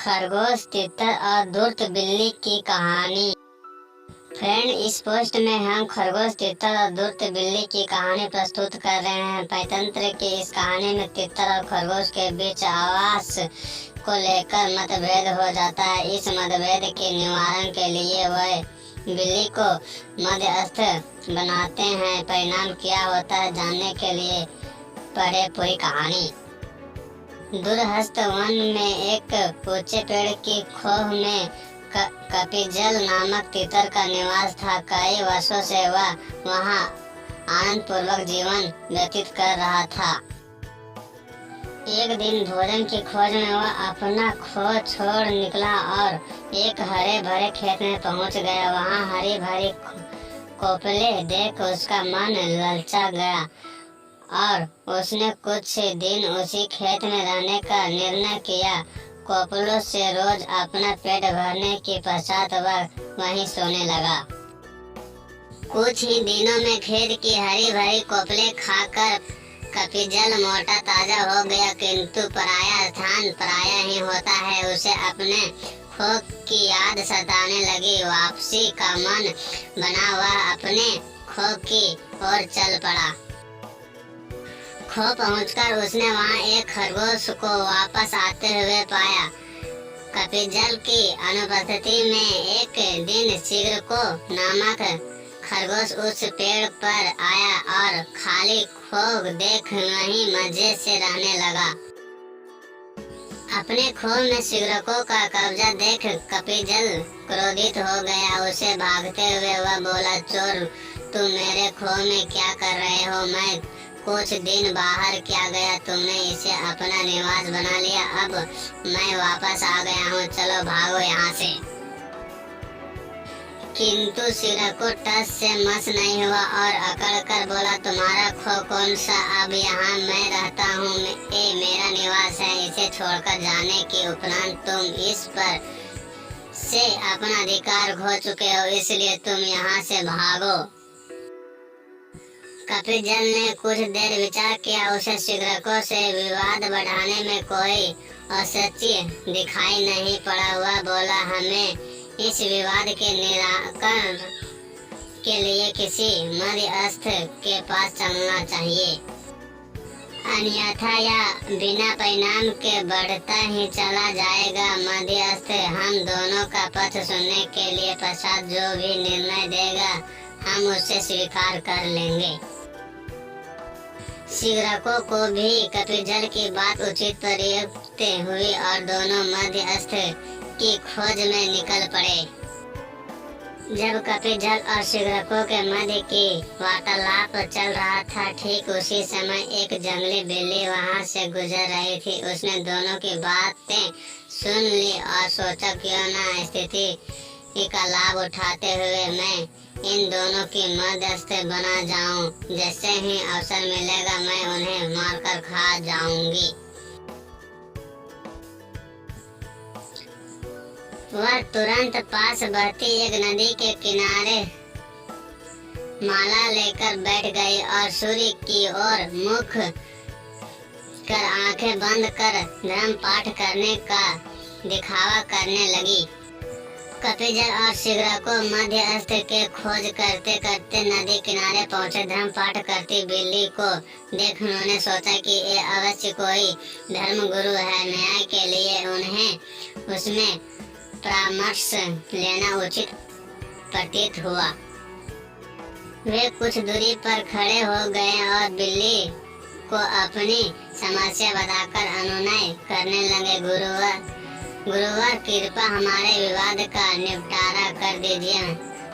खरगोश, तितर और धूर्त बिल्ली की कहानी। फ्रेंड, इस पोस्ट में हम खरगोश, तितर और धूर्त बिल्ली की कहानी प्रस्तुत कर रहे हैं। पंचतंत्र की इस कहानी में तितर और खरगोश के बीच आवास को लेकर मतभेद हो जाता है। इस मतभेद के निवारण के लिए वह बिल्ली को मध्यस्थ बनाते हैं। परिणाम क्या होता है जानने के लिए पढ़े पूरी कहानी। दूरस्थ वन में एक ऊंचे पेड़ की खोह में कपिजल नामक तितर का निवास था। कई वर्षों से वह वहां आनंद पूर्वक जीवन व्यतीत कर रहा था। एक दिन भोजन की खोज में वह अपना खोह छोड़ निकला और एक हरे भरे खेत में पहुंच गया। वहां हरी भरी कोपले देख उसका मन ललचा गया और उसने कुछ दिन उसी खेत में रहने का निर्णय किया। कोपलों से रोज अपना पेट भरने के पश्चात वह वहीं सोने लगा। कुछ ही दिनों में खेत की हरी भरी कोपले खाकर कपिजल मोटा ताजा हो गया, किंतु पराया स्थान पराया ही होता है। उसे अपने खोह की याद सताने लगी। वापसी का मन बना वह अपने खोह की ओर चल पड़ा। खोह पहुंचकर उसने वहां एक खरगोश को वापस आते हुए पाया। कपिजल की अनुपस्थिति में एक दिन शिग्रको नामक खरगोश उस पेड़ पर आया और खाली खोह देख वहीं मजे से रहने लगा। अपने खोह में शिग्रको का कब्जा देख कपिजल क्रोधित हो गया। उसे भागते हुए वह बोला, चोर, तुम मेरे खोह में क्या कर रहे हो? मैं कुछ दिन बाहर क्या गया, तुमने इसे अपना निवास बना लिया। अब मैं वापस आ गया हूँ, चलो भागो यहाँ से। किंतु शिग्रको टस से मस नहीं हुआ और अकड़ कर बोला, तुम्हारा खोह कौन सा? अब यहाँ मैं रहता हूँ, ये मेरा निवास है। इसे छोड़कर जाने के उपरांत तुम इस पर से अपना अधिकार खो चुके हो, इसलिए तुम यहाँ से भागो। कपिजल ने कुछ देर विचार किया। उसे शिग्रको से विवाद बढ़ाने में कोई औचित्य दिखाई नहीं पड़ा। वह बोला, हमें इस विवाद के निराकरण के लिए किसी मध्यस्थ के पास चलना चाहिए, अन्यथा यह बिना परिणाम के बढ़ता ही चला जाएगा। मध्यस्थ हम दोनों का पक्ष सुनने के लिए पश्चात जो भी निर्णय देगा हम उसे स्वीकार कर लेंगे। शिग्रको को भी कपिजल की बात उचित प्रयुक्त हुई और दोनों मध्यस्थ की खोज में निकल पड़े। जब कपिजल और शिग्रको के मध्य की वार्तालाप चल रहा था, ठीक उसी समय एक जंगली बिल्ली वहां से गुजर रही थी। उसने दोनों की बातें सुन ली और सोचा, क्यों ना स्थिति का लाभ उठाते हुए मैं इन दोनों की मध्यस्थ बना जाऊं। जैसे ही अवसर मिलेगा मैं उन्हें मारकर खा जाऊंगी। वह तुरंत पास बहती एक नदी के किनारे माला लेकर बैठ गई और सूर्य की ओर मुख कर आंखें बंद कर धर्म पाठ करने का दिखावा करने लगी। कपिजल और शिग्रको मध्यस्थ के खोज करते करते नदी किनारे पहुंचे। धर्म पाठ करती बिल्ली को देख उन्होंने सोचा कि ये अवश्य कोई धर्म गुरु है। न्याय के लिए उन्हें उसमें परामर्श लेना उचित प्रतीत हुआ। वे कुछ दूरी पर खड़े हो गए और बिल्ली को अपनी समस्या बताकर अनुनय करने लगे। गुरुवर, कृपा हमारे विवाद का निपटारा कर दीजिए।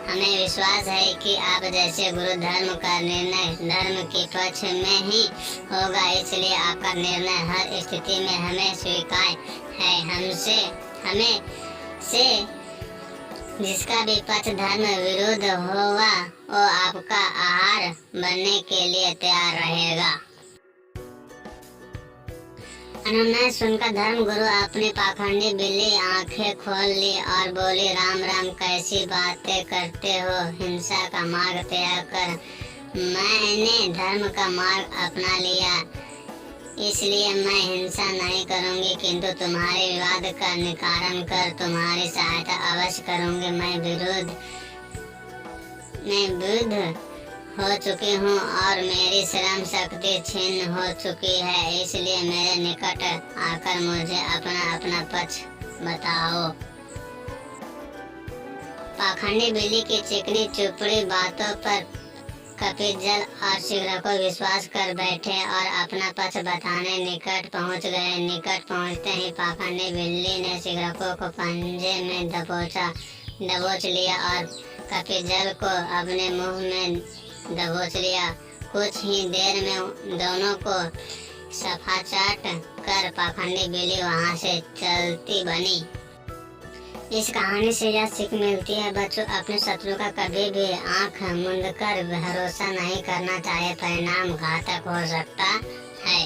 हमें विश्वास है कि आप जैसे गुरु धर्म का निर्णय धर्म के पक्ष में ही होगा, इसलिए आपका निर्णय हर स्थिति में हमें स्वीकार है। हमें से जिसका भी पक्ष धर्म विरुद्ध होगा वो आपका आहार बनने के लिए तैयार रहेगा। अनुनय सुनकर धर्म गुरु अपनी पाखंडी बिल्ली आंखें खोल ली और बोली, राम राम, कैसी बातें करते हो? हिंसा का मार्ग त्याग कर मैंने धर्म का मार्ग अपना लिया। इसलिए मैं हिंसा नहीं करूंगी, किंतु तुम्हारे विवाद का निवारण कर तुम्हारी सहायता अवश्य करूंगी। मैं वृद्ध हो चुकी हूँ और मेरी श्रम शक्ति क्षीण हो चुकी है, इसलिए मेरे निकट आकर मुझे अपना पक्ष बताओ। पाखंडी बिल्ली की चिकनी चुपड़ी बातों पर कपिजल और शीघ्र को विश्वास कर बैठे और अपना पक्ष बताने निकट पहुंच गए। निकट पहुंचते ही पाखंडी बिल्ली ने शीघ्र को पंजे में दबोच लिया और कपिजल को अपने मुंह में दबोच लिया। कुछ ही देर में दोनों को सफा चाट कर पाखंडी बिल्ली वहां से चलती बनी। इस कहानी से यह सीख मिलती है बच्चों, अपने शत्रु का कभी भी आंख मूंद कर भरोसा नहीं करना चाहिए, परिणाम घातक हो सकता है।